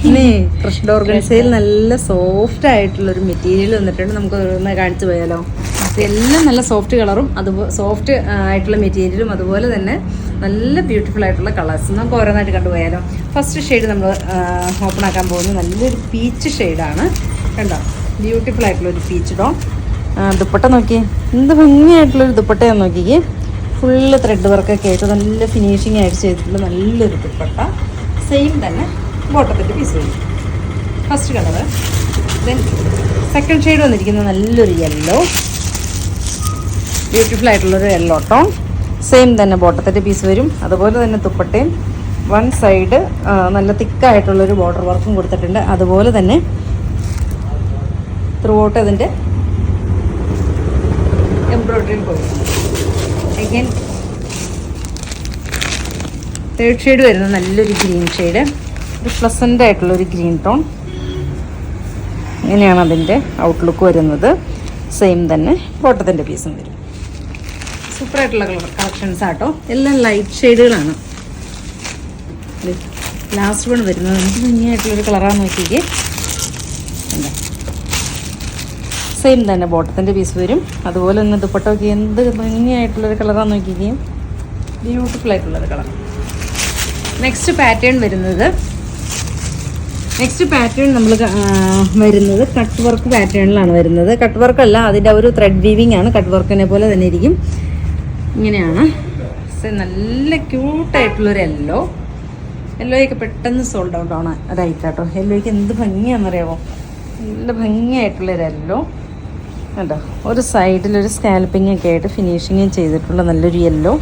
ഇനി ക്രഷ്ഡ് ഓർഗൻസയിൽ നല്ല സോഫ്റ്റ് ആയിട്ടുള്ളൊരു മെറ്റീരിയൽ വന്നിട്ടുണ്ട്. നമുക്ക് ഒന്ന് കാണിച്ചു പോയാലോ? എല്ലാം നല്ല സോഫ്റ്റ് കളറും അതുപോലെ സോഫ്റ്റ് ആയിട്ടുള്ള മെറ്റീരിയലും അതുപോലെ തന്നെ നല്ല ബ്യൂട്ടിഫുൾ ആയിട്ടുള്ള കളേഴ്സ്. നമുക്ക് ഓരോന്നായിട്ട് കണ്ടുപോയാലോ? ഫസ്റ്റ് ഷെയ്ഡ് നമ്മൾ ഓപ്പൺ ആക്കാൻ പോകുന്നത് നല്ലൊരു പീച്ച് ഷെയ്ഡാണ്. കണ്ടോ, ബ്യൂട്ടിഫുൾ ആയിട്ടുള്ളൊരു പീച്ച് ടോൺ. ദുപ്പട്ട നോക്കിയേ, എന്ത് ഭംഗിയായിട്ടുള്ളൊരു ദുപ്പട്ടയാന്ന് നോക്കിക്കേ. ഫുള്ള് ത്രെഡ് വർക്കൊക്കെ ആയിട്ട് നല്ല ഫിനിഷിങ് ആയിട്ട് ചെയ്തിട്ടുള്ള നല്ലൊരു ദുപ്പട്ട. സെയിം തന്നെ ബോട്ടത്തിൻ്റെ പീസ് വരും. First colour. Then second shade വന്നിരിക്കുന്നത് നല്ലൊരു യെല്ലോ, ബ്യൂട്ടിഫുൾ ആയിട്ടുള്ളൊരു യെല്ലോ ടോൺ. സെയിം തന്നെ ബോട്ടത്തിൻ്റെ പീസ് വരും. അതുപോലെ തന്നെ ദുപ്പട്ടയും വൺ സൈഡ് നല്ല തിക്കായിട്ടുള്ളൊരു ബോർഡർ വർക്കും കൊടുത്തിട്ടുണ്ട്. അതുപോലെ തന്നെ ത്രൂ ഔട്ട് അതിൻ്റെ എംബ്രോയ്ഡറിയും കൊടുക്കും. അഗൈൻ തേർഡ് ഷെയ്ഡ് വരുന്നത് നല്ലൊരു ഗ്രീൻ ഷെയ്ഡ്, ഒരു പ്ലസൻ്റ് ആയിട്ടുള്ളൊരു ഗ്രീൻ ടോൺ. ഇങ്ങനെയാണ് അതിൻ്റെ ഔട്ട്ലുക്ക് വരുന്നത്. സെയിം തന്നെ ബോട്ടത്തിൻ്റെ പീസും വരും. സൂപ്പറായിട്ടുള്ള കളക്ഷൻസ് ആട്ടോ. എല്ലാം ലൈറ്റ് ഷെയ്ഡുകളാണ്. ലാസ്റ്റ് വൺ വരുന്നത് എന്ത് ഭംഗിയായിട്ടുള്ളൊരു കളറാന്ന് നോക്കിക്കേ. എന്താ സെയിം തന്നെ ബോട്ടത്തിൻ്റെ പീസ് വരും. അതുപോലെ തന്നെ ദുപ്പട്ടൊക്കെ എന്ത് ഭംഗിയായിട്ടുള്ളൊരു കളറാന്ന് നോക്കിക്കുകയും ബ്യൂട്ടിഫുൾ ആയിട്ടുള്ളൊരു കളർ. നെക്സ്റ്റ് പാറ്റേൺ നമ്മൾ വരുന്നത് കട്ട് വർക്ക് പാറ്റേണിലാണ് വരുന്നത്. കട്ട് വർക്കല്ല, അതിൻ്റെ ഒരു ത്രെഡ് വീവിങ് ആണ്. കട്ട് വർക്കിനെ പോലെ തന്നെ ഇരിക്കും. ഇങ്ങനെയാണ്. നല്ല ക്യൂട്ടായിട്ടുള്ളൊരു യെല്ലോയൊക്കെ പെട്ടെന്ന് സോൾഡ് ഔട്ട് ആണ് ഒരൈറ്റാട്ടോ. യെല്ലോയ്ക്ക് എന്ത് ഭംഗിയാണെന്നറിയാമോ? നല്ല ഭംഗിയായിട്ടുള്ളൊരു യെല്ലോ കേട്ടോ. ഒരു സൈഡിലൊരു സ്കാൽപ്പിംഗ് ഒക്കെ ആയിട്ട് ഫിനിഷിങ് ചെയ്തിട്ടുള്ള നല്ലൊരു യെല്ലോ.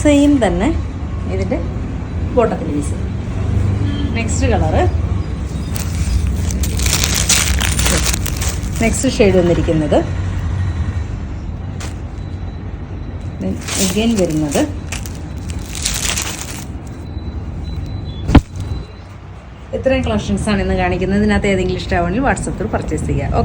സെയിം തന്നെ ഇതിൻ്റെ ബോട്ടത്തിൻ്റെ piece. Next colour. Next shade വന്നിരിക്കുന്നത് അഗൈൻ വരുന്നത് ഇത്രയും കളക്ഷൻസ് ആണ് ഇന്ന് കാണിക്കുന്നത്. ഇതിനകത്ത് ഏതെങ്കിലും ഇഷ്ടമാണെങ്കിൽ വാട്സപ്പിൽ പർച്ചേസ് ചെയ്യുക.